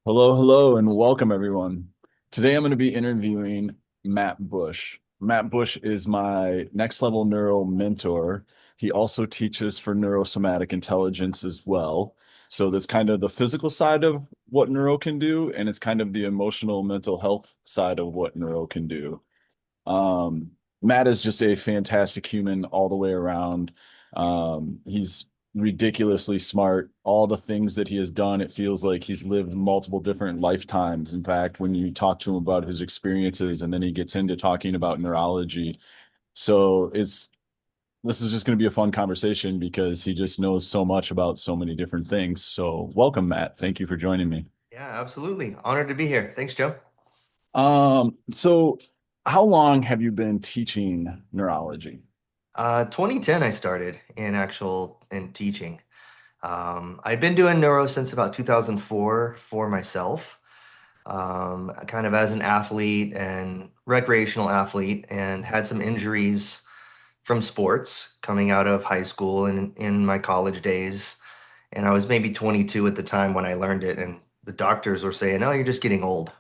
Hello, hello, and welcome everyone. Today I'm going to be interviewing Matt Bush. Matt Bush is my next level neuro mentor. He also teaches for neurosomatic intelligence as well. So that's kind of the physical side of what neuro can do, and it's kind of the emotional mental health side of what neuro can do. Matt is just a fantastic human all the way around. He's ridiculously smart. All the things that he has done, it feels like he's lived multiple different lifetimes. In fact, when you talk to him about his experiences and then he gets into talking about neurology. So this is just going to be a fun conversation because he just knows so much about so many different things. So welcome, Matt. Thank you for joining me. Yeah, absolutely. Honored to be here. Thanks, Joe. So how long have you been teaching neurology? 2010, I started in teaching. I'd been doing neuro since about 2004 for myself, kind of as an athlete and recreational athlete, and had some injuries from sports coming out of high school and in my college days. And I was maybe 22 at the time when I learned it, and the doctors were saying, "Oh, you're just getting old."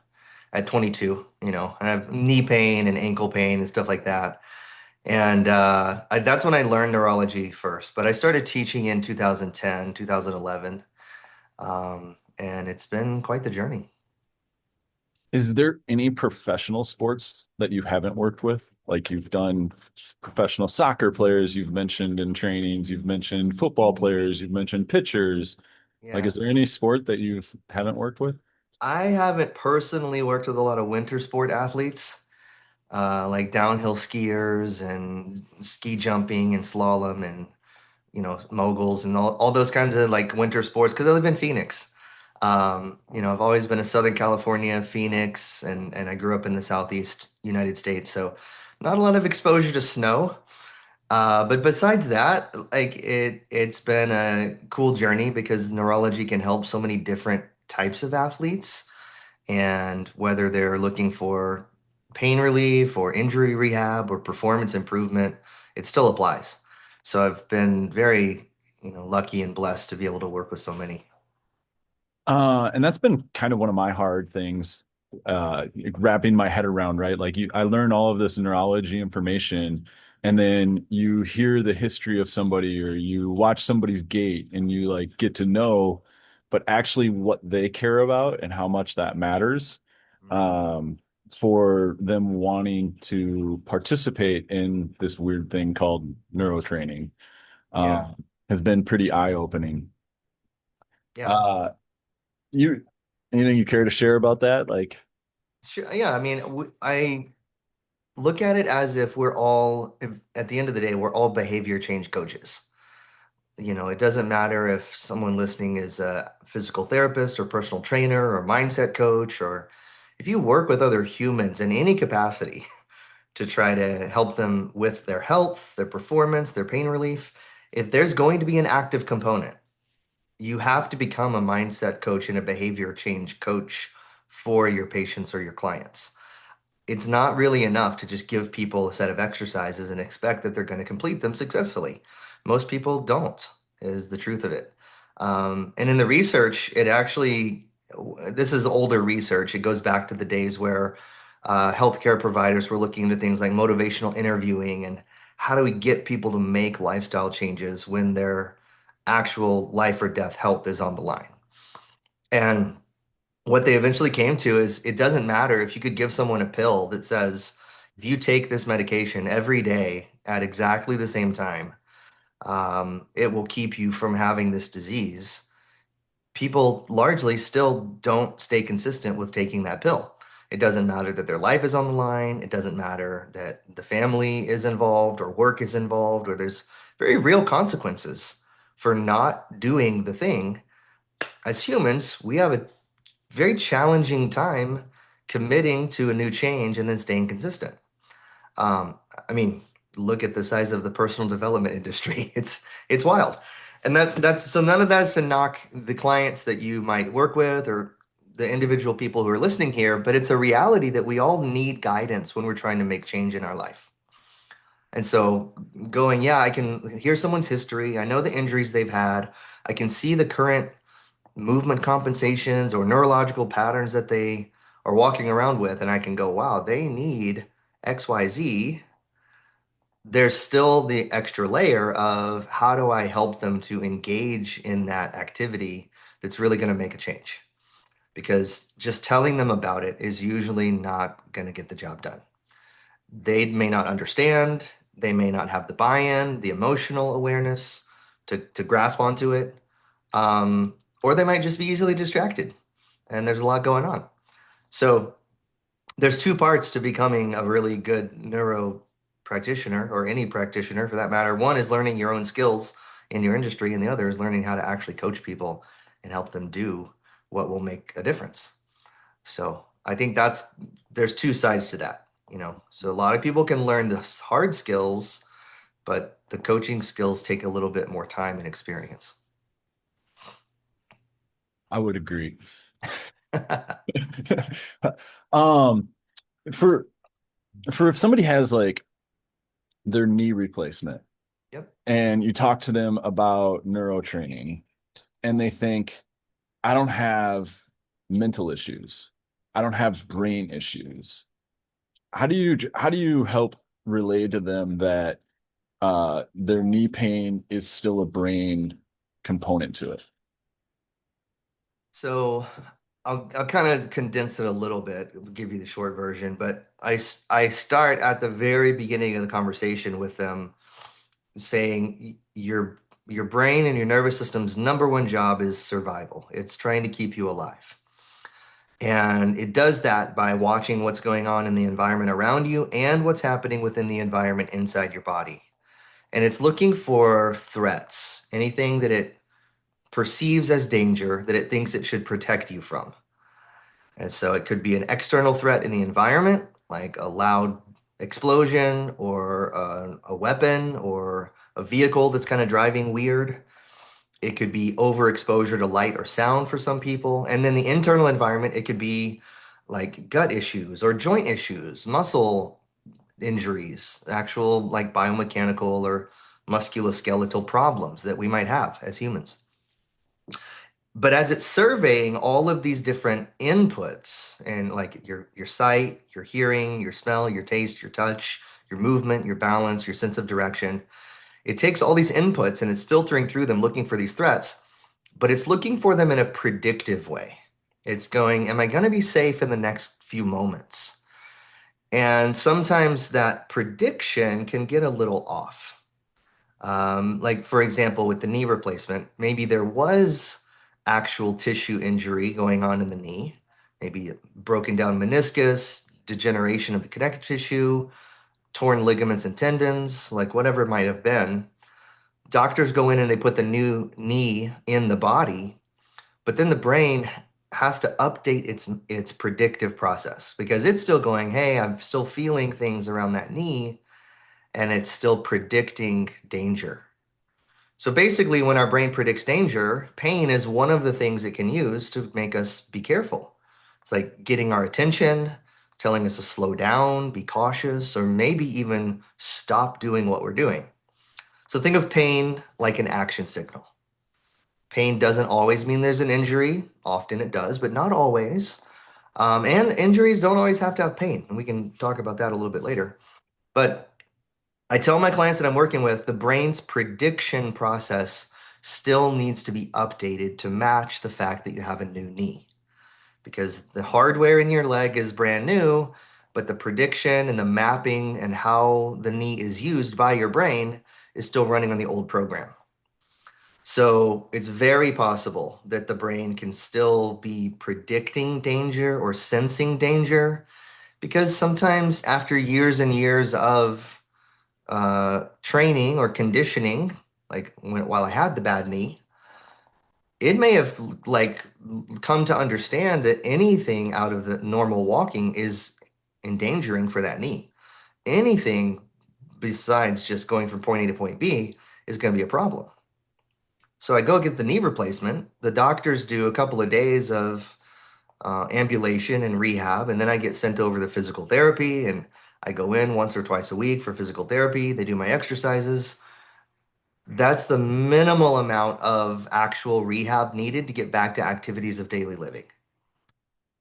At 22, I have knee pain and ankle pain and stuff like that. And that's when I learned neurology first. But I started teaching in 2010, 2011, and it's been quite the journey. Is there any professional sports that you haven't worked with? Like you've done professional soccer players, you've mentioned in trainings, you've mentioned football players, you've mentioned pitchers. Like, Yeah. is there any sport that you haven't worked with? I haven't personally worked with a lot of winter sport athletes, like downhill skiers and ski jumping and slalom and moguls and all those kinds of like winter sports because I live in Phoenix. I've always been a Southern California, Phoenix, and I grew up in the Southeast United States, so not a lot of exposure to snow. But besides that, like it's been a cool journey because neurology can help so many different types of athletes, and whether they're looking for pain relief or injury rehab or performance improvement, it still applies. So I've been very, lucky and blessed to be able to work with so many. And that's been kind of one of my hard things, wrapping my head around, right? Like I learn all of this neurology information, and then you hear the history of somebody or you watch somebody's gait and you like get to know, but actually what they care about and how much that matters, Mhm. um, for them wanting to participate in this weird thing called neurotraining, Yeah. has been pretty eye-opening. Yeah. Uh, you anything you care to share about that? Like, Sure. Yeah. I mean, I look at it as if if at the end of the day, we're all behavior change coaches. It doesn't matter if someone listening is a physical therapist or personal trainer or mindset coach, or if you work with other humans in any capacity to try to help them with their health, their performance, their pain relief, if there's going to be an active component, you have to become a mindset coach and a behavior change coach for your patients or your clients. It's not really enough to just give people a set of exercises and expect that they're going to complete them successfully. Most people don't, is the truth of it. And in the research, this is older research. It goes back to the days where healthcare providers were looking into things like motivational interviewing and how do we get people to make lifestyle changes when their actual life or death health is on the line. And what they eventually came to is it doesn't matter if you could give someone a pill that says, if you take this medication every day at exactly the same time, it will keep you from having this disease. People largely still don't stay consistent with taking that pill. It doesn't matter that their life is on the line. It doesn't matter that the family is involved or work is involved, or there's very real consequences for not doing the thing. As humans, we have a very challenging time committing to a new change and then staying consistent. Um, I mean, look at the size of the personal development industry. It's wild. And that's so none of that's to knock the clients that you might work with or the individual people who are listening here, but it's a reality that we all need guidance when we're trying to make change in our life. And so yeah, I can hear someone's history. I know the injuries they've had. I can see the current movement compensations or neurological patterns that they are walking around with, and I can go, wow, they need XYZ. There's still the extra layer of how do I help them to engage in that activity that's really going to make a change? Because just telling them about it is usually not going to get the job done. They may not understand, they may not have the buy-in, the emotional awareness to grasp onto it, or they might just be easily distracted, and there's a lot going on. So there's two parts to becoming a really good neuro practitioner, or any practitioner for that matter. One is learning your own skills in your industry, and the other is learning how to actually coach people and help them do what will make a difference. So I think there's two sides to that, you know. So a lot of people can learn the hard skills, but the coaching skills take a little bit more time and experience. I would agree. Um, for if somebody has like their knee replacement Yep. and you talk to them about neuro training and they think, I don't have mental issues. I don't have brain issues. How do you help relay to them that their knee pain is still a brain component to it? So I'll kind of condense it a little bit, give you the short version, but I start at the very beginning of the conversation with them saying your brain and your nervous system's number one job is survival. It's trying to keep you alive. And it does that by watching what's going on in the environment around you and what's happening within the environment inside your body. And it's looking for threats, anything that it perceives as danger that it thinks it should protect you from. And so it could be an external threat in the environment, like a loud explosion or a weapon or a vehicle that's kind of driving weird. It could be overexposure to light or sound for some people. And then the internal environment, it could be like gut issues or joint issues, muscle injuries, actual like biomechanical or musculoskeletal problems that we might have as humans. But as it's surveying all of these different inputs and like your sight, your hearing, your smell, your taste, your touch, your movement, your balance, your sense of direction, it takes all these inputs and it's filtering through them looking for these threats, but it's looking for them in a predictive way. It's going, am I going to be safe in the next few moments? And sometimes that prediction can get a little off. Like, for example, with the knee replacement, maybe there was actual tissue injury going on in the knee, maybe a broken down meniscus, degeneration of the connective tissue, torn ligaments and tendons, like whatever it might have been. Doctors go in and they put the new knee in the body, but then the brain has to update its predictive process because it's still going, hey, I'm still feeling things around that knee, and it's still predicting danger. So basically, when our brain predicts danger, pain is one of the things it can use to make us be careful. It's like getting our attention, telling us to slow down, be cautious, or maybe even stop doing what we're doing. So think of pain like an action signal. Pain doesn't always mean there's an injury. Often it does, but not always. And injuries don't always have to have pain. And we can talk about that a little bit later. But I tell my clients that I'm working with the brain's prediction process still needs to be updated to match the fact that you have a new knee. Because the hardware in your leg is brand new, but the prediction and the mapping and how the knee is used by your brain is still running on the old program. So it's very possible that the brain can still be predicting danger or sensing danger because sometimes after years and years of training or conditioning, like while I had the bad knee, it may have like come to understand that anything out of the normal walking is endangering for that knee. Anything besides just going from point A to point B is going to be a problem. So I go get the knee replacement. The doctors do a couple of days of ambulation and rehab, and then I get sent over to physical therapy, and I go in once or twice a week for physical therapy. They do my exercises. That's the minimal amount of actual rehab needed to get back to activities of daily living.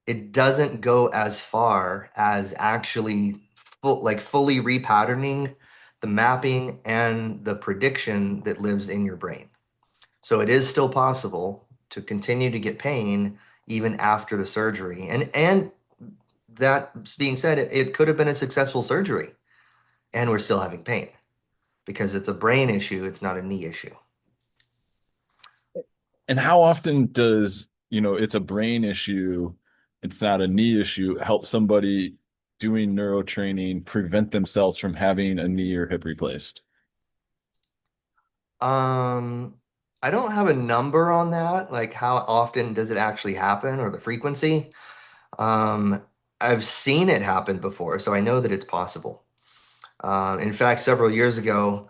It doesn't go as far as actually fully repatterning the mapping and the prediction that lives in your brain. So it is still possible to continue to get pain even after the surgery. And that being said, it could have been a successful surgery and we're still having pain because it's a brain issue, it's not a knee issue. And how often does, it's a brain issue, it's not a knee issue, help somebody doing neuro training prevent themselves from having a knee or hip replaced? Um, I don't have a number on that, like how often does it actually happen or the frequency. Um, I've seen it happen before, so I know that it's possible. In fact, several years ago,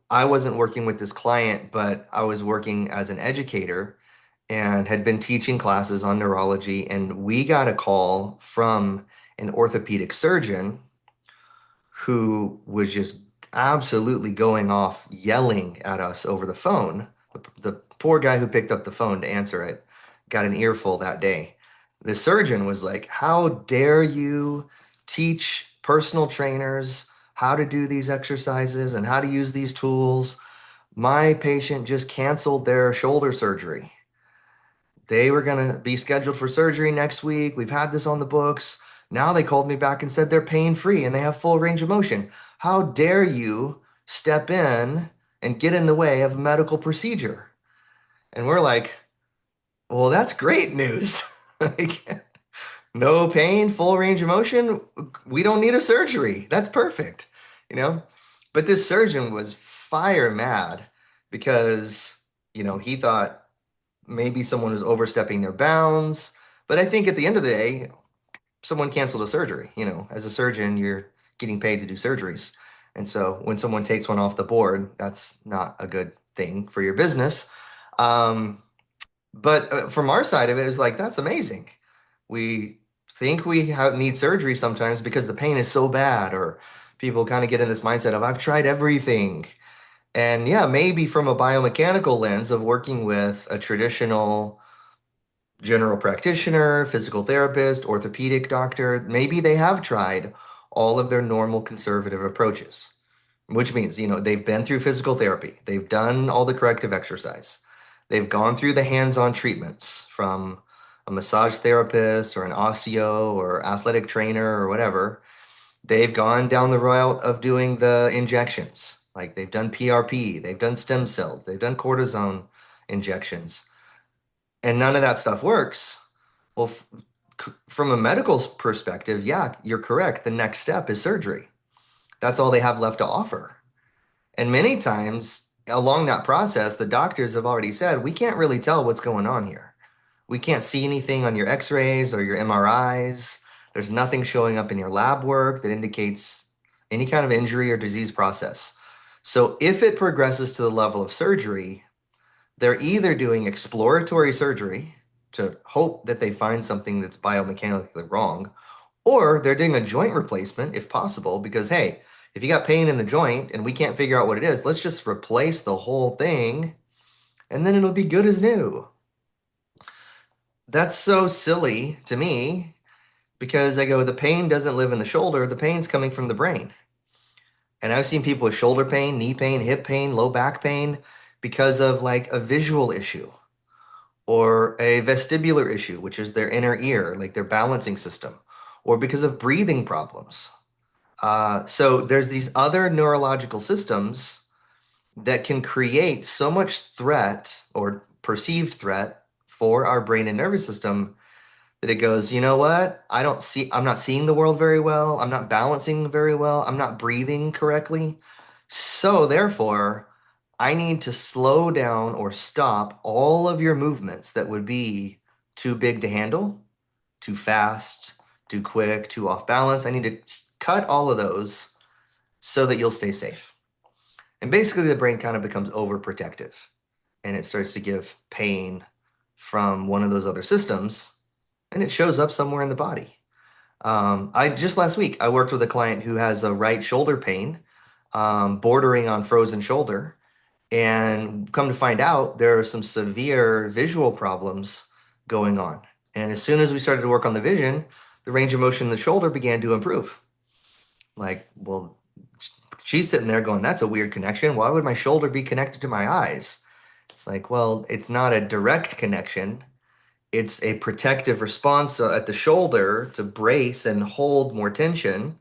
I wasn't working with this client, but I was working as an educator and had been teaching classes on neurology. And we got a call from an orthopedic surgeon who was just absolutely going off, yelling at us over the phone. The poor guy who picked up the phone to answer it got an earful that day. The surgeon was like, "How dare you teach personal trainers how to do these exercises and how to use these tools? My patient just canceled their shoulder surgery. They were going to be scheduled for surgery next week. We've had this on the books. Now they called me back and said they're pain free and they have full range of motion. How dare you step in and get in the way of a medical procedure?" And we're like, "Well, that's great news." Like, no pain, full range of motion. We don't need a surgery. That's perfect, you know? But this surgeon was fire mad because, he thought maybe someone was overstepping their bounds. But I think at the end of the day, someone canceled a surgery. As a surgeon, you're getting paid to do surgeries. And so when someone takes one off the board, that's not a good thing for your business. Um, but from our side of it, it's like, that's amazing. We think need surgery sometimes because the pain is so bad, or people kind of get in this mindset of, I've tried everything. And yeah, maybe from a biomechanical lens of working with a traditional general practitioner, physical therapist, orthopedic doctor, maybe they have tried all of their normal conservative approaches, which means, they've been through physical therapy, they've done all the corrective exercise, they've gone through the hands-on treatments from a massage therapist or an osteo or athletic trainer or whatever. They've gone down the route of doing the injections, like they've done PRP, they've done stem cells, they've done cortisone injections, and none of that stuff works. Well, from a medical perspective, yeah, you're correct. The next step is surgery. That's all they have left to offer. And many times along that process, the doctors have already said, we can't really tell what's going on here. We can't see anything on your x-rays or your MRIs. There's nothing showing up in your lab work that indicates any kind of injury or disease process. So if it progresses to the level of surgery, they're either doing exploratory surgery to hope that they find something that's biomechanically wrong, or they're doing a joint replacement if possible, because hey, if you got pain in the joint and we can't figure out what it is, let's just replace the whole thing and then it'll be good as new. That's so silly to me because I go, the pain doesn't live in the shoulder, the pain's coming from the brain. And I've seen people with shoulder pain, knee pain, hip pain, low back pain because of like a visual issue or a vestibular issue, which is their inner ear, like their balancing system, or because of breathing problems. So there's these other neurological systems that can create so much threat or perceived threat for our brain and nervous system that it goes, you know what? I'm not seeing the world very well. I'm not balancing very well. I'm not breathing correctly. So therefore, I need to slow down or stop all of your movements that would be too big to handle, too fast, too quick, too off balance. I need to cut all of those so that you'll stay safe. And basically, the brain kind of becomes overprotective and it starts to give pain from one of those other systems and it shows up somewhere in the body. I just last week I worked with a client who has a right shoulder pain, bordering on frozen shoulder, And come to find out, there are some severe visual problems going on. And as soon as we started to work on the vision, the range of motion in the shoulder began to improve. Like, well, she's sitting there going, that's a weird connection. Why would my shoulder be connected to my eyes? It's like, well, it's not a direct connection. It's a protective response at the shoulder to brace and hold more tension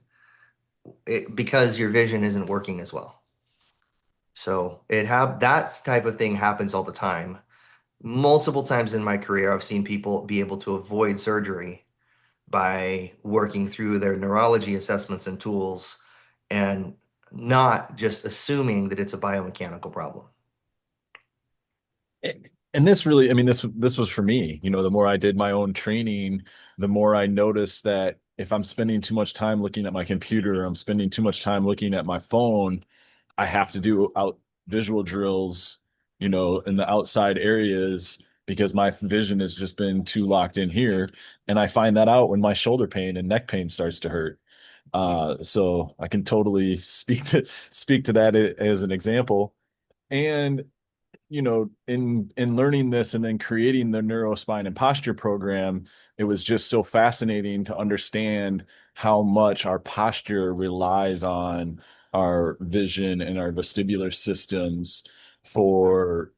because your vision isn't working as well. So that type of thing happens all the time. Multiple times in my career, I've seen people be able to avoid surgery by working through their neurology assessments and tools and not just assuming that it's a biomechanical problem. And this really, I mean, this was for me. The more I did my own training, the more I noticed that if I'm spending too much time looking at my computer, I'm spending too much time looking at my phone, I have to do out visual drills, in the outside areas because my vision has just been too locked in here. And I find that out when my shoulder pain and neck pain starts to hurt. So I can totally speak to that as an example. And in learning this and then creating the neurospine and posture program, it was just so fascinating to understand how much our posture relies on our vision and our vestibular systems for,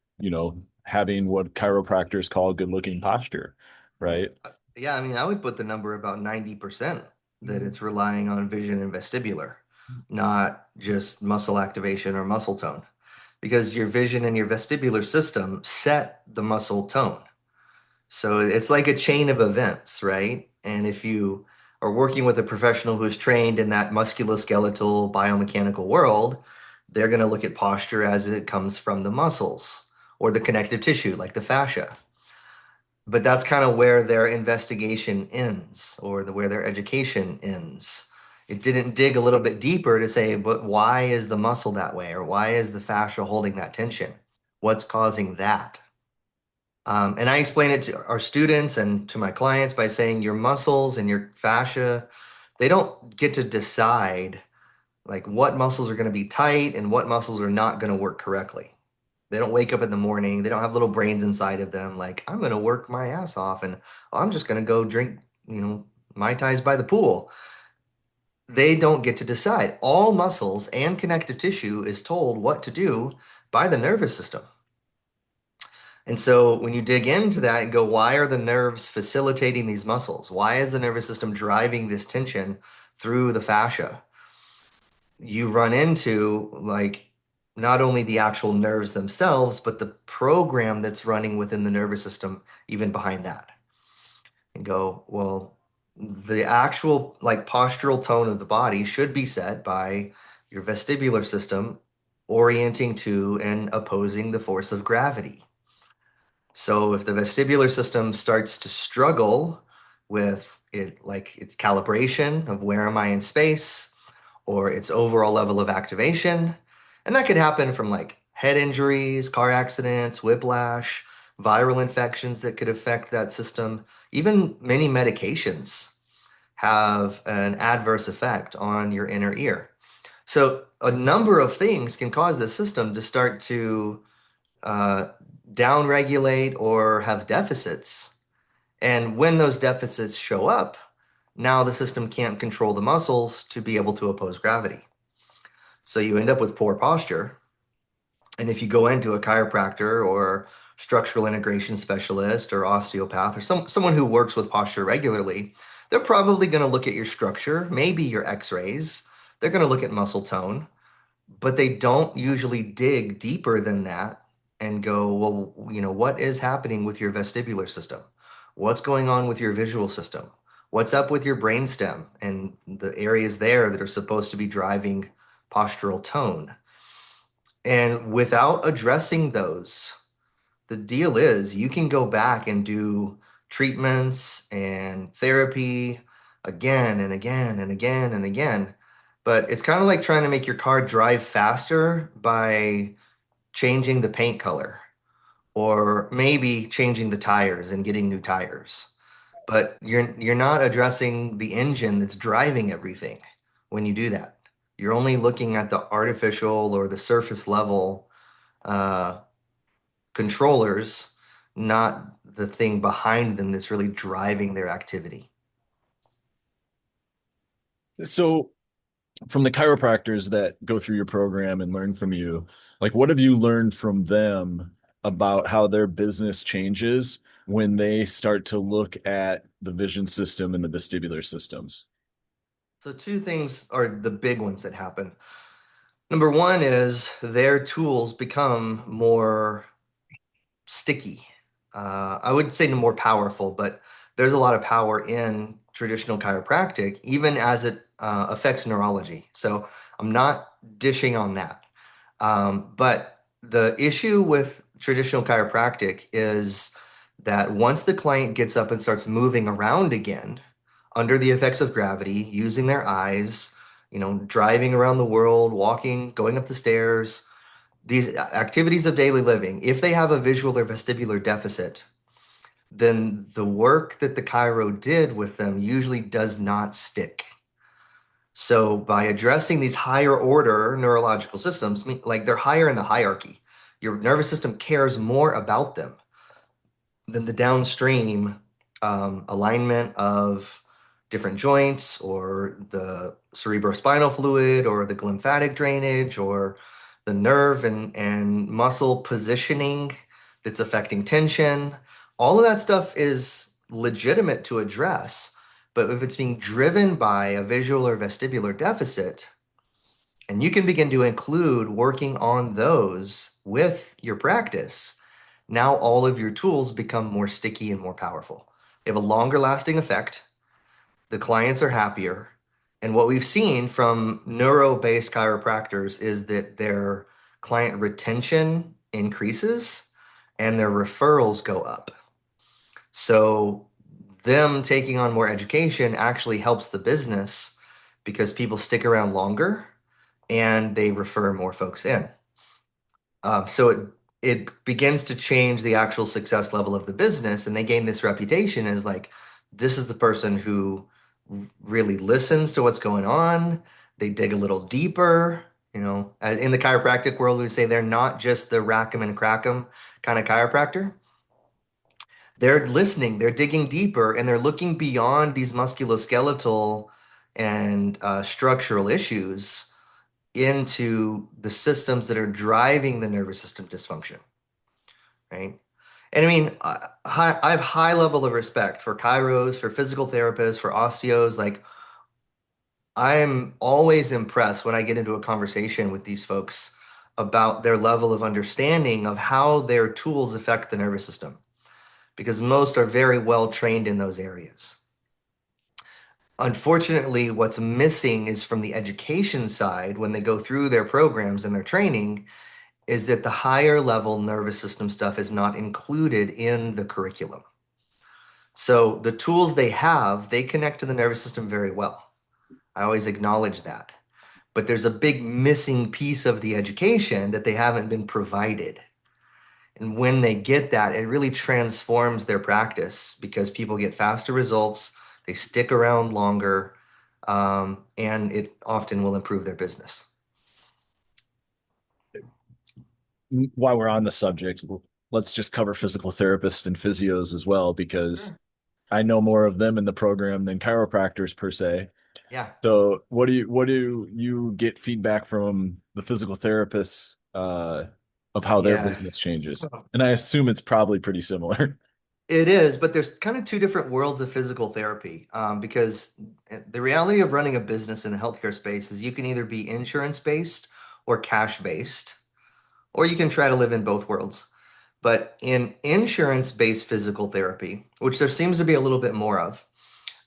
having what chiropractors call good looking posture, right? Yeah, I mean, I would put the number about 90% that it's relying on vision and vestibular, not just muscle activation or muscle tone, because your vision and your vestibular system set the muscle tone. So it's like a chain of events, right? And if you are working with a professional who's trained in that musculoskeletal biomechanical world, they're going to look at posture as it comes from the muscles or the connective tissue, like the fascia. But that's kind of where their investigation ends or where their education ends. It didn't dig a little bit deeper to say, but why is the muscle that way? Or why is the fascia holding that tension? What's causing that? And I explain it to our students and to my clients by saying your muscles and your fascia, they don't get to decide like what muscles are going to be tight and what muscles are not going to work correctly. They don't wake up in the morning, they don't have little brains inside of them like I'm going to work my ass off and I'm just going to go drink, Mai Tais by the pool. They don't get to decide. All muscles and connective tissue is told what to do by the nervous system. And so when you dig into that and go, why are the nerves facilitating these muscles? Why is the nervous system driving this tension through the fascia? You run into like not only the actual nerves themselves, but the program that's running within the nervous system, even behind that. And go, well, the actual like postural tone of the body should be set by your vestibular system orienting to and opposing the force of gravity. So if the vestibular system starts to struggle with it, like its calibration of where am I in space or its overall level of activation, and that could happen from like head injuries, car accidents, whiplash, viral infections that could affect that system. Even many medications have an adverse effect on your inner ear. So a number of things can cause the system to start to uh, downregulate or have deficits. And when those deficits show up, now the system can't control the muscles to be able to oppose gravity. So you end up with poor posture. And if you go into a chiropractor or structural integration specialist or osteopath or someone who works with posture regularly, they're probably going to look at your structure, maybe your x-rays. They're going to look at muscle tone, but they don't usually dig deeper than that and go, well, what is happening with your vestibular system? What's going on with your visual system? What's up with your brainstem and the areas there that are supposed to be driving postural tone? And without addressing those, the deal is you can go back and do treatments and therapy again and again and again and again. But it's kind of like trying to make your car drive faster by changing the paint color or maybe changing the tires and getting new tires. But you're not addressing the engine that's driving everything when you do that. You're only looking at the artificial or the surface level uh, controllers, not the thing behind them that's really driving their activity. So from the chiropractors that go through your program and learn from you, like what have you learned from them about how their business changes when they start to look at the vision system and the vestibular systems? So two things are the big ones that happen. Number one is their tools become more sticky. I would say more powerful, but there's a lot of power in traditional chiropractic, even as it affects neurology. So I'm not dishing on that. But the issue with traditional chiropractic is that once the client gets up and starts moving around again under the effects of gravity, using their eyes, driving around the world, walking, going up the stairs, these activities of daily living, if they have a visual or vestibular deficit, then the work that the chiro did with them usually does not stick. So by addressing these higher order neurological systems, like they're higher in the hierarchy, your nervous system cares more about them than the downstream alignment of different joints or the cerebrospinal fluid or the glymphatic drainage or the nerve and muscle positioning that's affecting tension. All of that stuff is legitimate to address. But if it's being driven by a visual or vestibular deficit, and you can begin to include working on those with your practice, now all of your tools become more sticky and more powerful. They have a longer lasting effect. The clients are happier. And what we've seen from neuro-based chiropractors is that their client retention increases and their referrals go up. So them taking on more education actually helps the business because people stick around longer and they refer more folks in. So it begins to change the actual success level of the business, and they gain this reputation as like this is the person who really listens to what's going on. They dig a little deeper. In the chiropractic world, we would say they're not just the rack 'em and crack 'em kind of chiropractor. They're listening, they're digging deeper, and they're looking beyond these musculoskeletal and structural issues into the systems that are driving the nervous system dysfunction, right? And I mean, I have high level of respect for chiros, for physical therapists, for osteos. Like, I'm always impressed when I get into a conversation with these folks about their level of understanding of how their tools affect the nervous system, because most are very well trained in those areas. Unfortunately, what's missing is from the education side when they go through their programs and their training is that the higher level nervous system stuff is not included in the curriculum. So the tools they have, they connect to the nervous system very well. I always acknowledge that. But there's a big missing piece of the education that they haven't been provided. And when they get that, it really transforms their practice because people get faster results, they stick around longer, and it often will improve their business. While we're on the subject, let's just cover physical therapists and physios as well, because Sure. I know more of them in the program than chiropractors per se. Yeah. So what do you get feedback from the physical therapists of how their Yeah. business changes? And I assume it's probably pretty similar. It is, but there's kind of two different worlds of physical therapy because the reality of running a business in the healthcare space is you can either be insurance based or cash based, or you can try to live in both worlds. But in insurance based physical therapy, which there seems to be a little bit more of,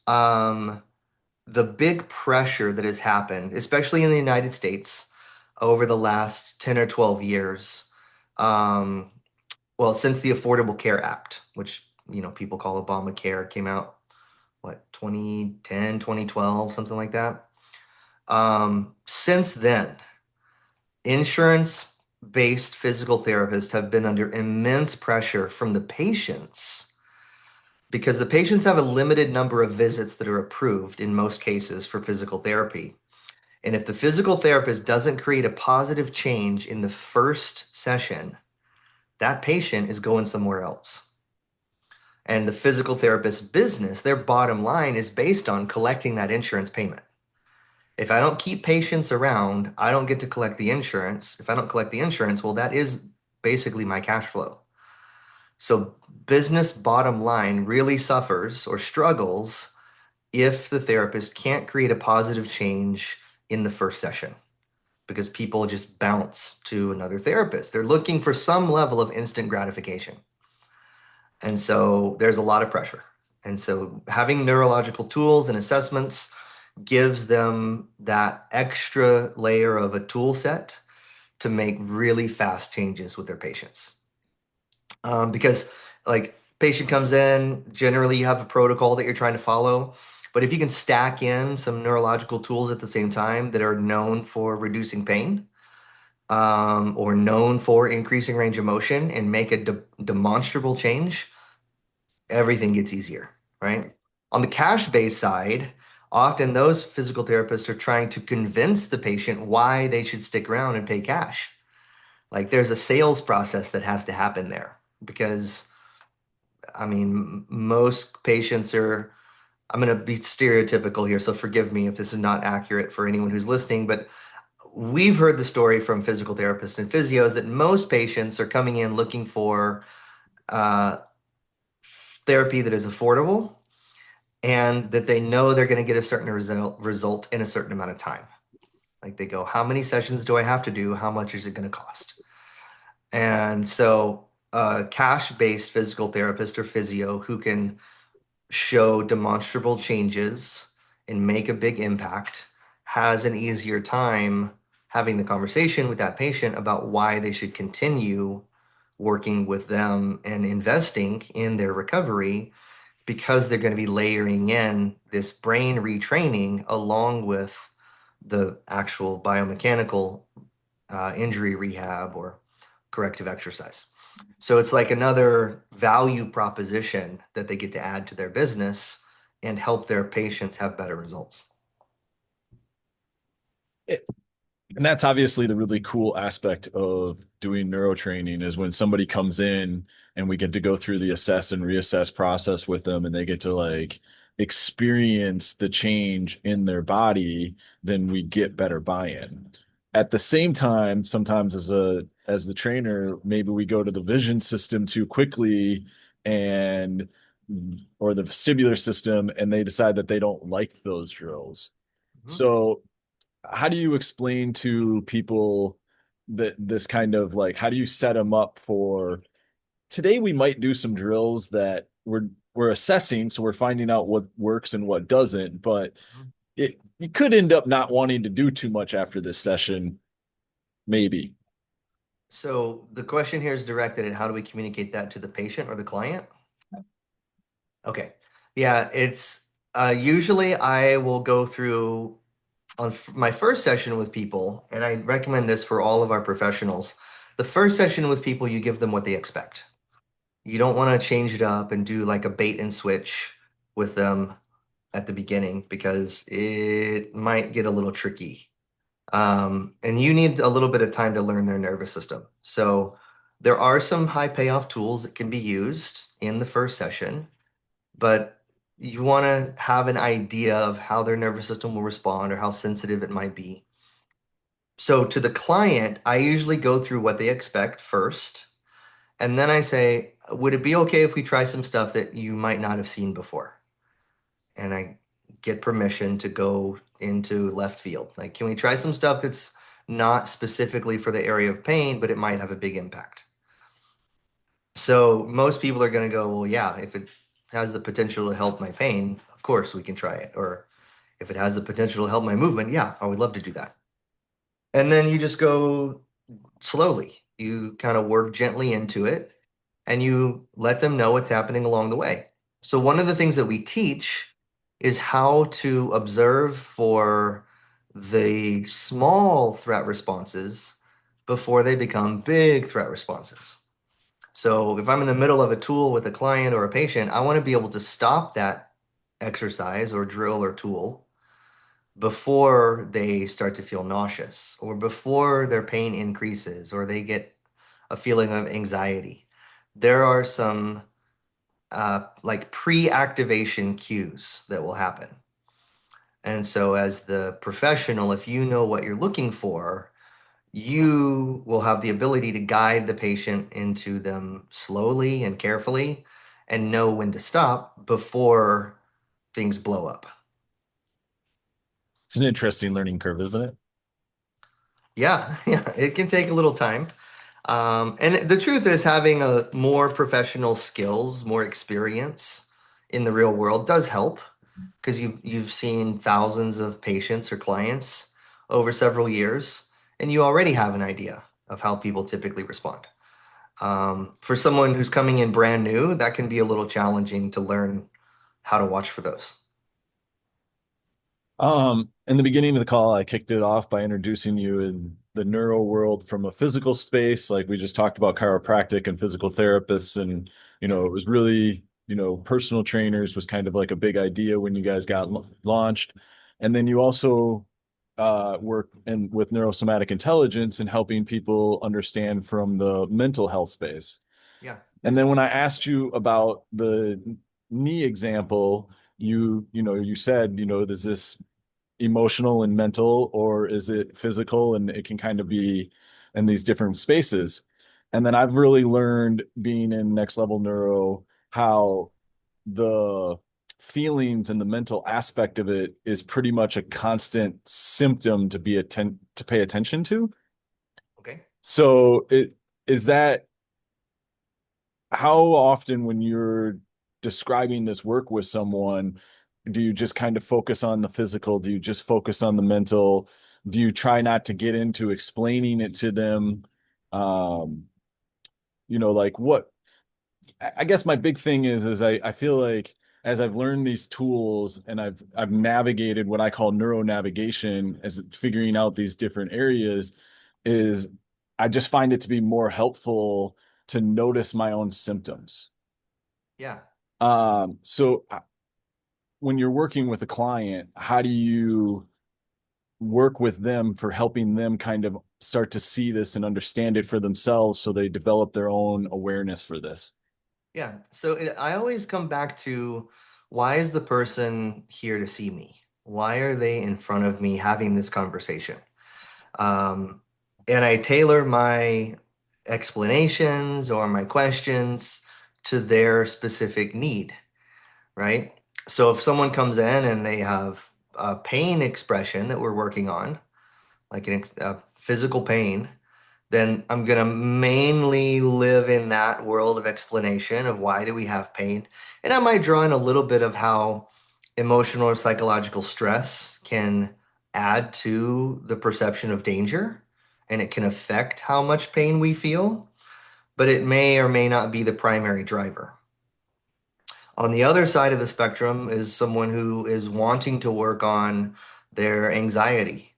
um, the big pressure that has happened, especially in the United States over the last 10 or 12 years, um, well, since the Affordable Care Act, which people call Obamacare, came out, what, 2010, 2012, something like that. Since then, insurance-based physical therapists have been under immense pressure from the patients because the patients have a limited number of visits that are approved in most cases for physical therapy. And if the physical therapist doesn't create a positive change in the first session, that patient is going somewhere else. And the physical therapist's business, their bottom line is based on collecting that insurance payment. If I don't keep patients around, I don't get to collect the insurance. If I don't collect the insurance, well, that is basically my cash flow. So business bottom line really suffers or struggles if the therapist can't create a positive change in the first session because people just bounce to another therapist. They're looking for some level of instant gratification. And so there's a lot of pressure. And so having neurological tools and assessments gives them that extra layer of a tool set to make really fast changes with their patients. Because like patient comes in, generally you have a protocol that you're trying to follow. But if you can stack in some neurological tools at the same time that are known for reducing pain, or known for increasing range of motion and make a demonstrable change, everything gets easier, right? On the cash-based side, often those physical therapists are trying to convince the patient why they should stick around and pay cash. Like there's a sales process that has to happen there because, I mean, most patients are, I'm going to be stereotypical here, so forgive me if this is not accurate for anyone who's listening, but we've heard the story from physical therapists and physios that most patients are coming in looking for uh, therapy that is affordable and that they know they're going to get a certain result in a certain amount of time. Like they go, how many sessions do I have to do? How much is it going to cost? And so a cash-based physical therapist or physio who can show demonstrable changes and make a big impact has an easier time having the conversation with that patient about why they should continue working with them and investing in their recovery because they're going to be layering in this brain retraining along with the actual biomechanical injury rehab or corrective exercise. So it's like another value proposition that they get to add to their business and help their patients have better results. And that's obviously the really cool aspect of doing neuro training is when somebody comes in and we get to go through the assess and reassess process with them and they get to like experience the change in their body, then we get better buy-in. At the same time, sometimes as the trainer, maybe we go to the vision system too quickly and or the vestibular system and they decide that they don't like those drills. Mhm. So how do you explain to people that this kind of like how do you set them up for today we might do some drills that we're assessing so we're finding out what works and what doesn't but it you could end up not wanting to do too much after this session maybe. So the question here is directed at how do we communicate that to the patient or the client? Okay. Yeah, it's usually I will go through on my first session with people, and I recommend this for all of our professionals. The first session with people, you give them what they expect. You don't want to change it up and do like a bait and switch with them at the beginning because it might get a little tricky. And you need a little bit of time to learn their nervous system. So there are some high payoff tools that can be used in the first session, but you want to have an idea of how their nervous system will respond or how sensitive it might be. So to the client, I usually go through what they expect first. And then I say, would it be okay if we try some stuff that you might not have seen before? And I get permission to go into left field. Like, can we try some stuff that's not specifically for the area of pain, but it might have a big impact? So most people are going to go, well, yeah, if it has the potential to help my pain, of course we can try it. Or if it has the potential to help my movement, yeah, I would love to do that. And then you just go slowly. You kind of work gently into it and you let them know what's happening along the way. So, one of the things that we teach is how to observe for the small threat responses before they become big threat responses. So, if I'm in the middle of a tool with a client or a patient, I want to be able to stop that exercise or drill or tool before they start to feel nauseous or before their pain increases or they get a feeling of anxiety. There are some like pre-activation cues that will happen. And so, as the professional, if you know what you're looking for, you will have the ability to guide the patient into them slowly and carefully and know when to stop before things blow up. It's an interesting learning curve, isn't it? Yeah, yeah, it can take a little time. And the truth is, having a more professional skills, more experience in the real world does help because you've seen thousands of patients or clients over several years, and you already have an idea of how people typically respond. For someone who's coming in brand new, that can be a little challenging to learn how to watch for those. In the beginning of the call, I kicked it off by introducing you in the neuro world from a physical space. Like we just talked about chiropractic and physical therapists, and Yeah, it was really, personal trainers was kind of like a big idea when you guys got launched. And then you also work with neurosomatic intelligence and helping people understand from the mental health space. yeah, And then when I asked you about the knee example, you said, does this emotional and mental, or is it physical? And it can kind of be in these different spaces. And then I've really learned being in next level neuro how the feelings and the mental aspect of it is pretty much a constant symptom to pay attention to. okay. So it is that how often when you're describing this work with someone, do you just kind of focus on the physical? Do you just focus on the mental? Do you try not to get into explaining it to them? Um, like what I guess my big thing is I feel like as I've learned these tools and I've navigated what I call neuro navigation as figuring out these different areas, is I just find it to be more helpful to notice my own symptoms. Yeah. So when you're working with a client, how do you work with them for helping them kind of start to see this and understand it for themselves so they develop their own awareness for this? Yeah. So I always come back to, why is the person here to see me? Why are they in front of me having this conversation? Um, and I tailor my explanations or my questions to their specific need, right? So if someone comes in and they have a pain expression that we're working on, like a physical pain, then I'm going to mainly live in that world of explanation of why do we have pain. And I might draw in a little bit of how emotional or psychological stress can add to the perception of danger, and it can affect how much pain we feel, but it may or may not be the primary driver. On the other side of the spectrum is someone who is wanting to work on their anxiety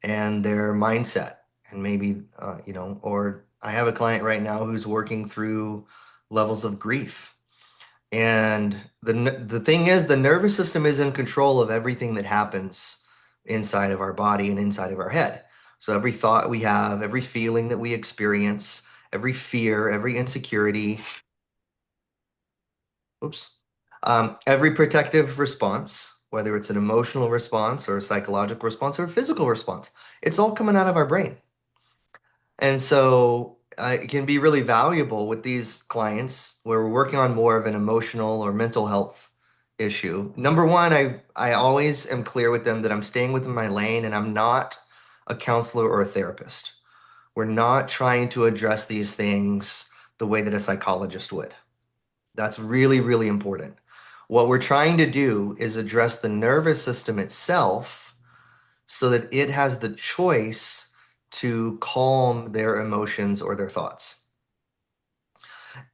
and their mindset. And maybe, or I have a client right now who's working through levels of grief. And the thing is, the nervous system is in control of everything that happens inside of our body and inside of our head. So every thought we have, every feeling that we experience, every fear, every insecurity, oops, every protective response, whether it's an emotional response or a psychological response or a physical response, it's all coming out of our brain. And so it can be really valuable with these clients where we're working on more of an emotional or mental health issue. Number one, I always am clear with them that I'm staying within my lane and I'm not a counselor or a therapist. We're not trying to address these things the way that a psychologist would. That's really, really important. What we're trying to do is address the nervous system itself so that it has the choice to calm their emotions or their thoughts.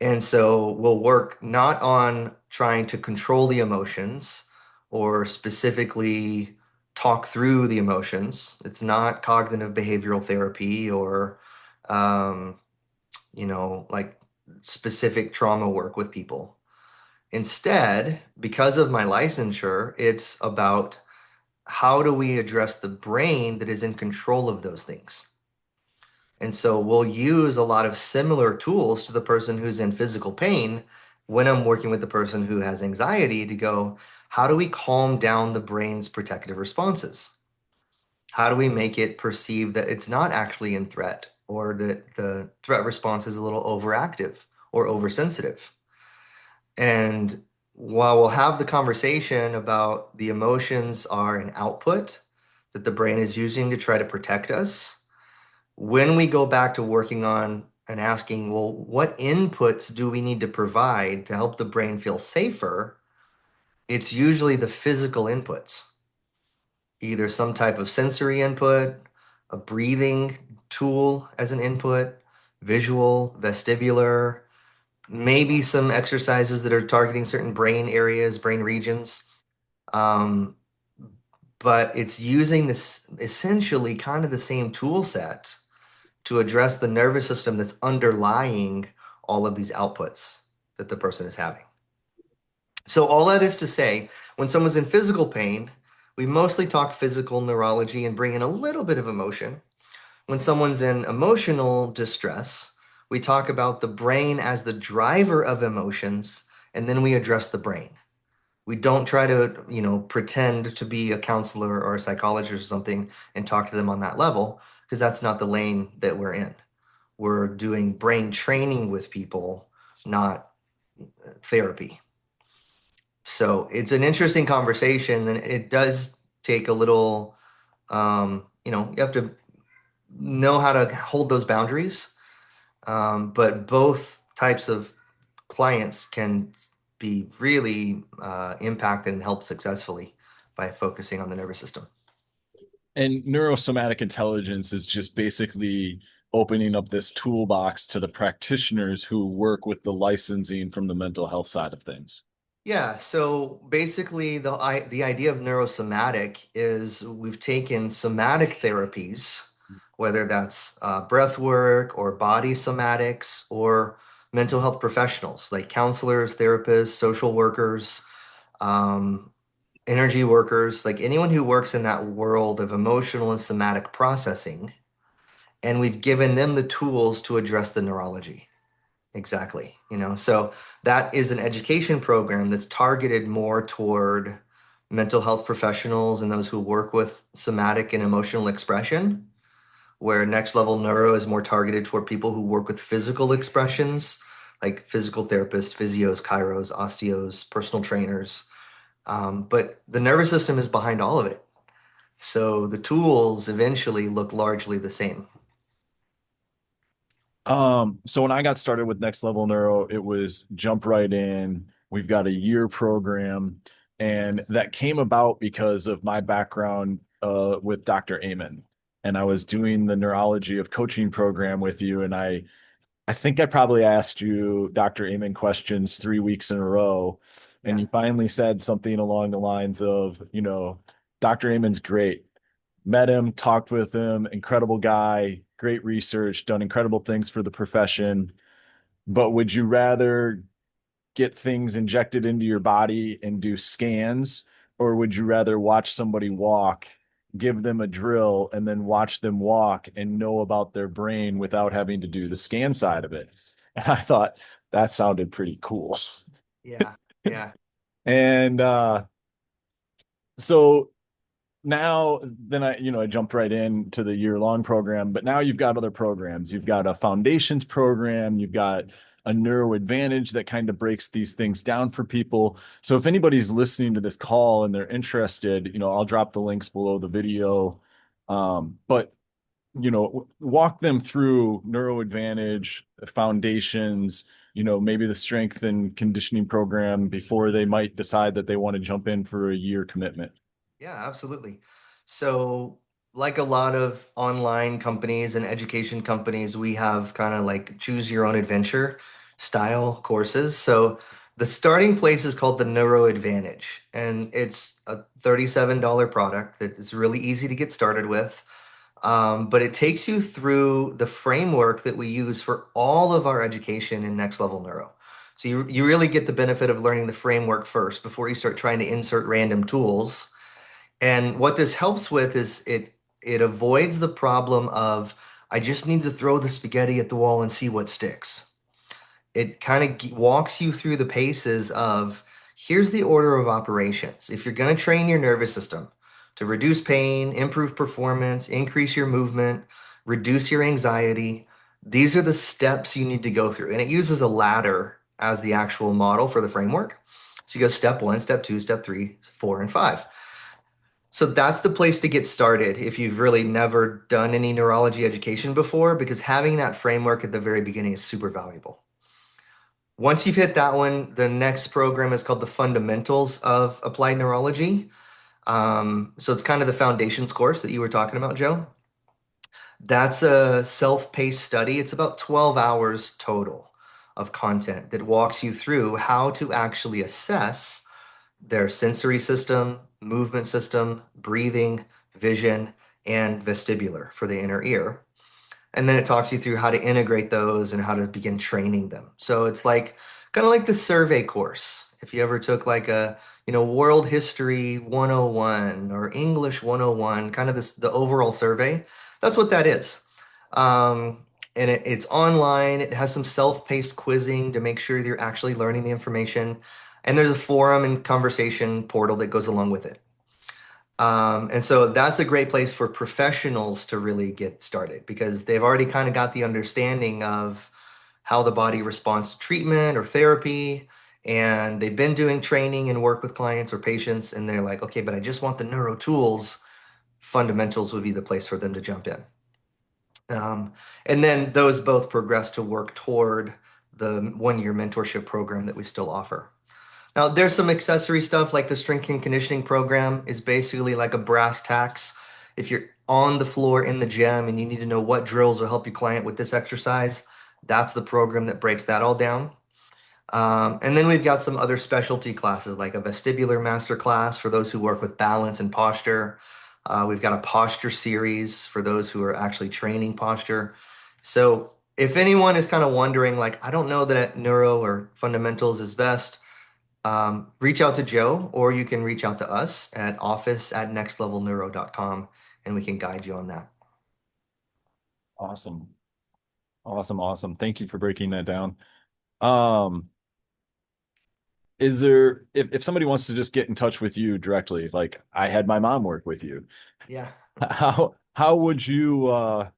And so we'll work not on trying to control the emotions or specifically talk through the emotions. It's not cognitive behavioral therapy or, um, like specific trauma work with people. Instead, because of my licensure, it's about how do we address the brain that is in control of those things? And so we'll use a lot of similar tools to the person who's in physical pain when I'm working with the person who has anxiety to go, how do we calm down the brain's protective responses? How do we make it perceive that it's not actually in threat or that the threat response is a little overactive or oversensitive? And while we'll have the conversation about the emotions are an output that the brain is using to try to protect us, when we go back to working on and asking, well, what inputs do we need to provide to help the brain feel safer? It's usually the physical inputs, either some type of sensory input, a breathing tool as an input, visual, vestibular, maybe some exercises that are targeting certain brain areas, brain regions. Um, but it's using this essentially kind of the same tool set to address the nervous system that's underlying all of these outputs that the person is having. So, all that is to say, when someone's in physical pain, we mostly talk physical neurology and bring in a little bit of emotion. When someone's in emotional distress, we talk about the brain as the driver of emotions, and then we address the brain. We don't try to, pretend to be a counselor or a psychologist or something and talk to them on that level, because that's not the lane that we're in. We're doing brain training with people, not therapy. So it's an interesting conversation, and it does take a little, you have to know how to hold those boundaries. But both types of clients can be really impacted and helped successfully by focusing on the nervous system. And neurosomatic intelligence is just basically opening up this toolbox to the practitioners who work with the licensing from the mental health side of things. Yeah, so basically the idea of neurosomatic is we've taken somatic therapies, whether that's breath work or body somatics or mental health professionals like counselors, therapists, social workers, um, energy workers, like anyone who works in that world of emotional and somatic processing, and we've given them the tools to address the neurology. Exactly. So that is an education program that's targeted more toward mental health professionals and those who work with somatic and emotional expression, where next level neuro is more targeted toward people who work with physical expressions, like physical therapists, physios, chiros, osteos, personal trainers. But the nervous system is behind all of it. So the tools eventually look largely the same. So when I got started with Next Level Neuro, it was jump right in. We've got a year program, and that came about because of my background with Dr. Amen. And I was doing the neurology of coaching program with you, and I think I probably asked you Dr. Amen questions 3 weeks in a row, and Yeah. you finally said something along the lines of, Dr. Amen's great. Met him, talked with him, incredible guy, great research, done incredible things for the profession. But would you rather get things injected into your body and do scans, or would you rather watch somebody walk, give them a drill, and then watch them walk and know about their brain without having to do the scan side of it? And I thought that sounded pretty cool. Yeah. Yeah. And so now then I jumped right into the year-long program, but now you've got other programs. You've got a foundations program, you've got a neuro advantage that kind of breaks these things down for people. So if anybody's listening to this call and they're interested, I'll drop the links below the video. But walk them through neuro advantage, foundations, maybe the strength and conditioning program before they might decide that they want to jump in for a year commitment. Yeah, absolutely. So, like a lot of online companies and education companies, we have kind of like choose your own adventure style courses. So, the starting place is called the Neuro Advantage, and it's a $37 product that is really easy to get started with. But it takes you through the framework that we use for all of our education in Next Level Neuro. So, you really get the benefit of learning the framework first before you start trying to insert random tools And what this helps with is it avoids the problem of I just need to throw the spaghetti at the wall and see what sticks. It kind of walks you through the paces of here's the order of operations. If you're going to train your nervous system to reduce pain, improve performance, increase your movement, reduce your anxiety, these are the steps you need to go through. And it uses a ladder as the actual model for the framework. So you go step one, step two, step three, four, and five. So that's the place to get started if you've really never done any neurology education before, because having that framework at the very beginning is super valuable. Once you've hit that one, the next program is called the Fundamentals of Applied Neurology. So it's kind of the foundations course that you were talking about, Joe. That's a self-paced study. It's about 12 hours total of content that walks you through how to actually assess their sensory system, movement system, breathing, vision, and vestibular for the inner ear. And then it talks you through how to integrate those and how to begin training them. So it's like kind of like the survey course. If you ever took like a, world history 101 or English 101, kind of the overall survey, that's what that is. And it's online. It has some self-paced quizzing to make sure you're actually learning the information. And there's a forum and conversation portal that goes along with it. And so that's a great place for professionals to really get started because they've already kind of got the understanding of how the body responds to treatment or therapy. And they've been doing training and work with clients or patients. And they're like, okay, but I just want the neuro tools. Fundamentals would be the place for them to jump in. Um, and then those both progress to work toward the 1 year mentorship program that we still offer. Now, there's some accessory stuff like the strength and conditioning program is basically like a brass tacks. If you're on the floor in the gym and you need to know what drills will help your client with this exercise, that's the program that breaks that all down. And then we've got some other specialty classes like a vestibular master class for those who work with balance and posture. We've got a posture series for those who are actually training posture. So if anyone is kind of wondering, like, I don't know that neuro or fundamentals is best, reach out to Joe or you can reach out to us at office@nextlevelneuro.com and we can guide you on that. Awesome. Awesome. Awesome. Thank you for breaking that down. Um, is there if somebody wants to just get in touch with you directly, like I had my mom work with you, Yeah. how would you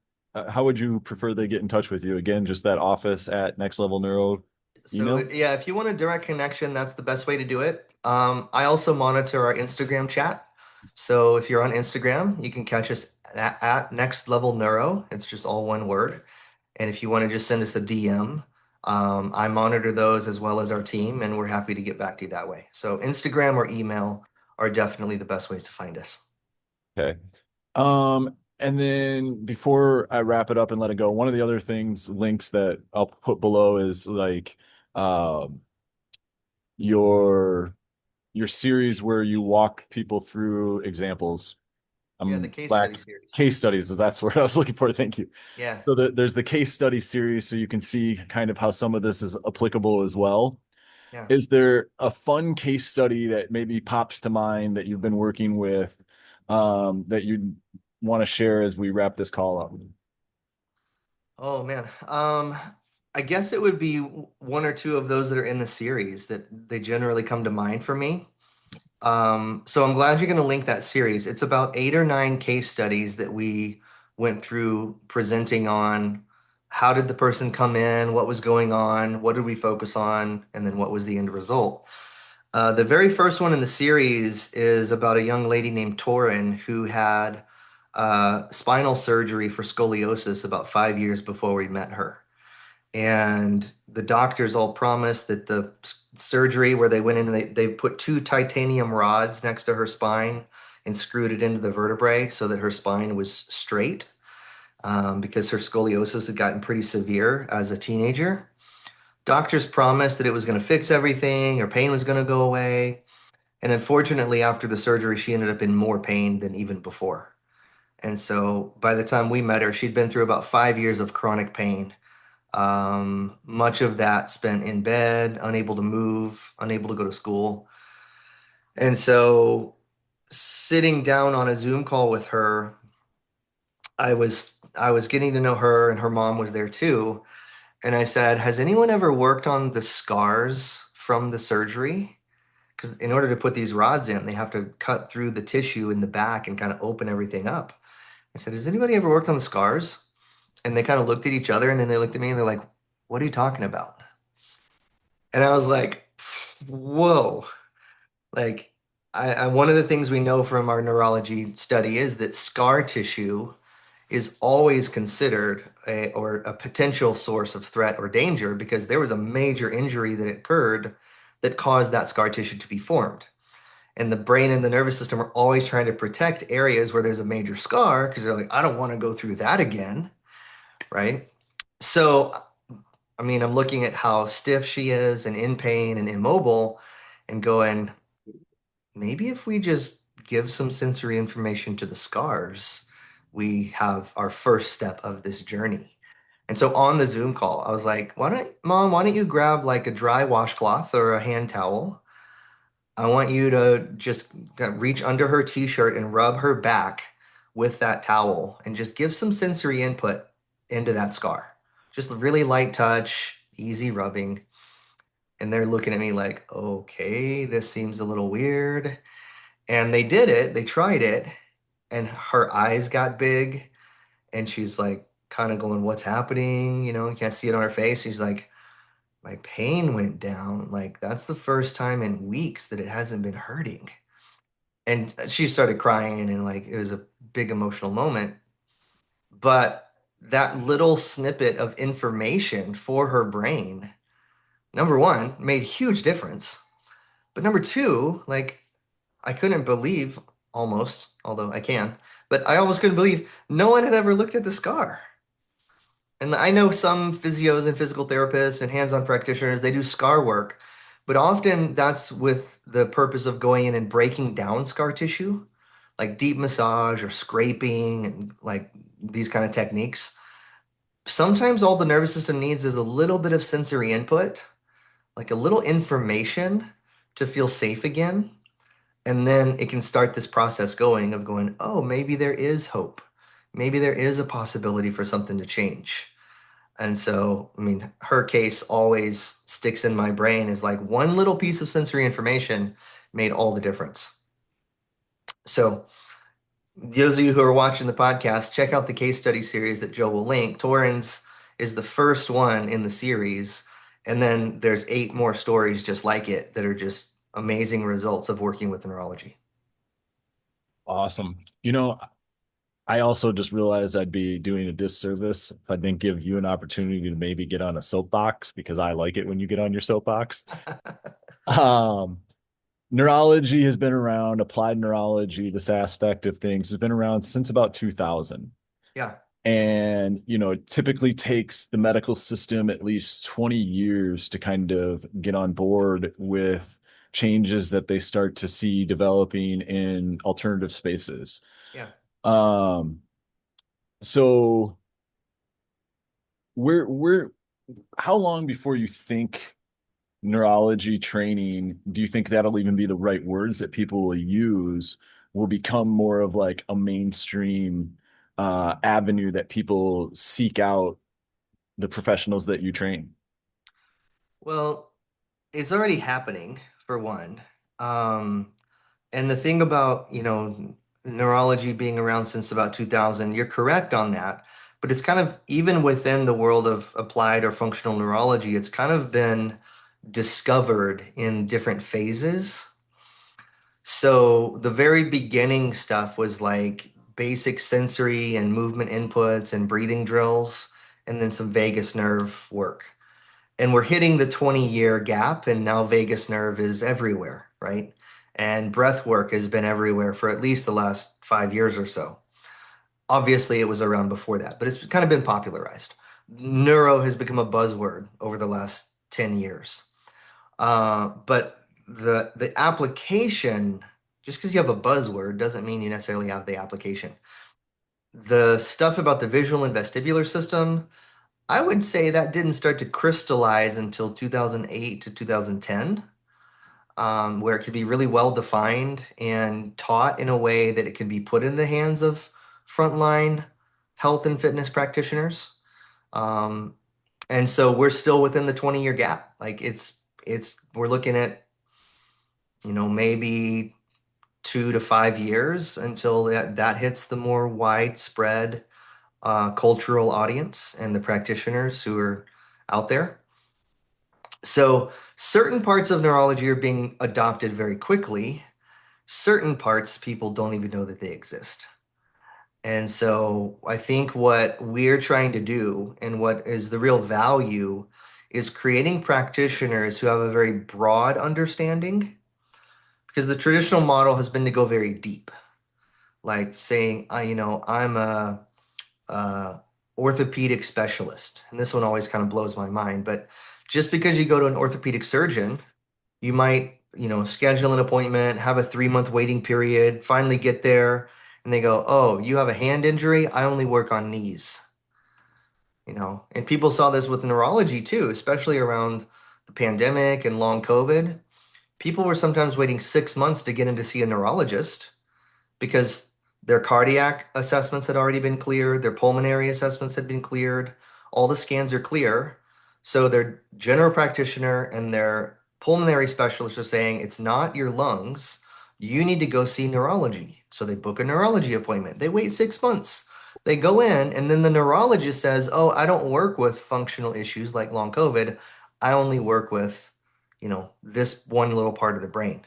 prefer they get in touch with you? Again, just that office at Next Level Neuro So email? yeah, if you want a direct connection, that's the best way to do it. I also monitor our Instagram chat. So if you're on Instagram, you can catch us at Next Level Neuro. It's just all one word. And if you want to just send us a DM, I monitor those as well as our team, and we're happy to get back to you that way. So Instagram or email are definitely the best ways to find us. Okay. And then before I wrap it up and let it go, one of the other things, links that I'll put below is like um your your series where you walk people through examples. Yeah, the I'm case black study series. case studies. That's what I was looking for. Thank you. Yeah, So there's the case study series, so you can see kind of how some of this is applicable as well. yeah. Is there a fun case study that maybe pops to mind that you've been working with that you want to share as we wrap this call up? Oh man. I guess it would be one or two of those that are in the series that they generally come to mind for me. So I'm glad you're going to link that series. It's about 8 or 9 case studies that we went through presenting on how did the person come in, what was going on, what did we focus on, and then what was the end result. The very first one in the series is about a young lady named Torin who had spinal surgery for scoliosis about 5 years before we met her. And the doctors all promised that the surgery where they went in and they put 2 titanium rods next to her spine and screwed it into the vertebrae so that her spine was straight because her scoliosis had gotten pretty severe as a teenager. Doctors promised that it was going to fix everything, her pain was going to go away. And unfortunately, after the surgery, she ended up in more pain than even before. And so by the time we met her, she'd been through about 5 years of chronic pain. Much of that spent in bed, unable to move, unable to go to school. And so sitting down on a Zoom call with her, I was getting to know her and her mom was there too. And I said, "Has anyone ever worked on the scars from the surgery? Because in order to put these rods in, they have to cut through the tissue in the back and kind of open everything up." I said, "Has anybody ever worked on the scars?" And they kind of looked at each other and then they looked at me and they're like, "What are you talking about?" And I was like, "Whoa." Like, one of the things we know from our neurology study is that scar tissue is always considered a potential source of threat or danger because there was a major injury that occurred that caused that scar tissue to be formed. And the brain and the nervous system are always trying to protect areas where there's a major scar because they're like, I don't want to go through that again, right? So, I mean, I'm looking at how stiff she is and in pain and immobile and going, maybe if we just give some sensory information to the scars, we have our first step of this journey. And so on the Zoom call, I was like, why don't you grab like a dry washcloth or a hand towel? I want you to just reach under her t-shirt and rub her back with that towel and just give some sensory input into that scar. Just a really light touch, easy rubbing. And they're looking at me like, okay, this seems a little weird. And they did it, they tried it, and her eyes got big, and she's like kind of going, "What's happening?" You can't see it on her face. She's like, "My pain went down. Like, that's the first time in weeks that it hasn't been hurting." And she started crying, and like, it was a big emotional moment. But that little snippet of information for her brain, number one, made a huge difference. But number two, like, I couldn't believe almost, although I can, but I almost couldn't believe no one had ever looked at the scar. And I know some physios and physical therapists and hands-on practitioners, they do scar work, but often that's with the purpose of going in and breaking down scar tissue, like deep massage or scraping and like these kind of techniques. Sometimes all the nervous system needs is a little bit of sensory input, like a little information to feel safe again. And then it can start this process going of going, oh, maybe there is hope. Maybe there is a possibility for something to change. And so, I mean, her case always sticks in my brain as like one little piece of sensory information made all the difference. So, those of you who are watching the podcast, check out the case study series that Joe will link. Torrens is the first one in the series. And then there's 8 more stories just like it that are just amazing results of working with neurology. Awesome. I also just realized I'd be doing a disservice if I didn't give you an opportunity to maybe get on a soapbox because I like it when you get on your soapbox. Um, Neurology has been around, applied neurology, this aspect of things has been around since about 2000. Yeah, And, it typically takes the medical system at least 20 years to kind of get on board with changes that they start to see developing in alternative spaces. yeah. Um, so we're how long before you think neurology training, do you think that'll even be the right words that people will use, will become more of like a mainstream avenue that people seek out the professionals that you train? Well, it's already happening for one. Um, and the thing about, neurology being around since about 2000, you're correct on that. But it's kind of, even within the world of applied or functional neurology, it's kind of been discovered in different phases. So the very beginning stuff was like basic sensory and movement inputs and breathing drills, and then some vagus nerve work. And we're hitting the 20-year gap, and now vagus nerve is everywhere, right? And breath work has been everywhere for at least the last 5 years or so. Obviously, it was around before that, but it's kind of been popularized. Neuro has become a buzzword over the last 10 years. But the application, just because you have a buzzword doesn't mean you necessarily have the application. The stuff about the visual and vestibular system, I would say that didn't start to crystallize until 2008 to 2010. where it could be really well defined and taught in a way that it can be put in the hands of frontline health and fitness practitioners. Um, and so we're still within the 20-year gap. Like we're looking at, maybe 2 to 5 years until that hits the more widespread cultural audience and the practitioners who are out there. So certain parts of neurology are being adopted very quickly. Certain parts people don't even know that they exist. And so I think what we're trying to do and what is the real value is creating practitioners who have a very broad understanding, because the traditional model has been to go very deep, like saying, I'm a orthopedic specialist. And this one always kind of blows my mind, but just because you go to an orthopedic surgeon, you might, schedule an appointment, have a 3-month waiting period, finally get there, and they go, "Oh, you have a hand injury? I only work on knees." And people saw this with neurology too, especially around the pandemic and long COVID. People were sometimes waiting 6 months to get in to see a neurologist because their cardiac assessments had already been cleared, their pulmonary assessments had been cleared, all the scans are clear. So their general practitioner and their pulmonary specialist are saying, it's not your lungs. You need to go see neurology. So they book a neurology appointment. They wait 6 months. They go in, and then the neurologist says, "Oh, I don't work with functional issues like long COVID. I only work with, this one little part of the brain."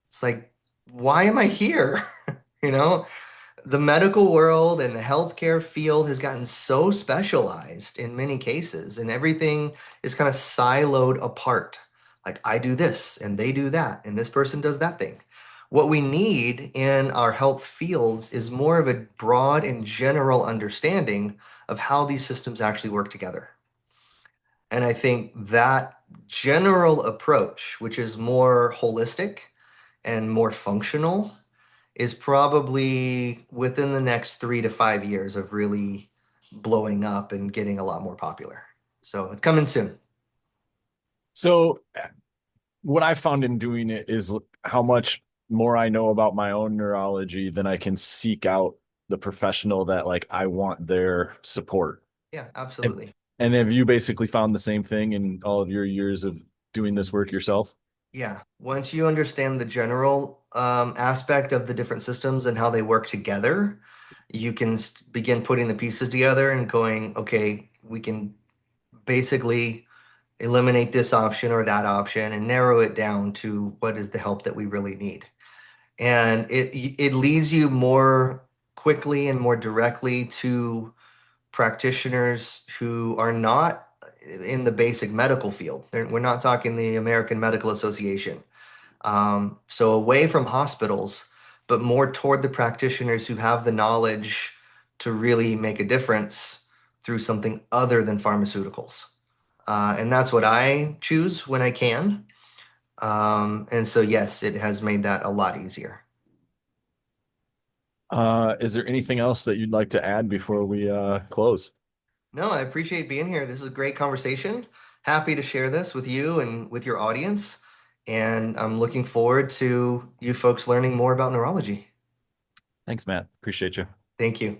It's like, why am I here? You know, the medical world and the healthcare field has gotten so specialized in many cases, and everything is kind of siloed apart. Like, I do this and they do that, and this person does that thing. What we need in our health fields is more of a broad and general understanding of how these systems actually work together. And I think that general approach, which is more holistic and more functional, is probably within the next 3 to 5 years of really blowing up and getting a lot more popular. So it's coming soon. So what I found in doing it is how much more I know about my own neurology than I can seek out the professional that like I want their support. Yeah, And, absolutely. and have you basically found the same thing in all of your years of doing this work yourself? Yeah. Once you understand the general aspect of the different systems and how they work together, you can begin putting the pieces together and going, okay, we can basically eliminate this option or that option and narrow it down to what is the help that we really need. And it leads you more quickly and more directly to practitioners who are not in the basic medical field. We're not talking the American Medical Association. So away from hospitals, but more toward the practitioners who have the knowledge to really make a difference through something other than pharmaceuticals. And that's what I choose when I can. And so, yes, it has made that a lot easier. Is there anything else that you'd like to add before we close? No, I appreciate being here. This is a great conversation. Happy to share this with you and with your audience. And I'm looking forward to you folks learning more about neurology. Thanks, Matt. Appreciate you. Thank you.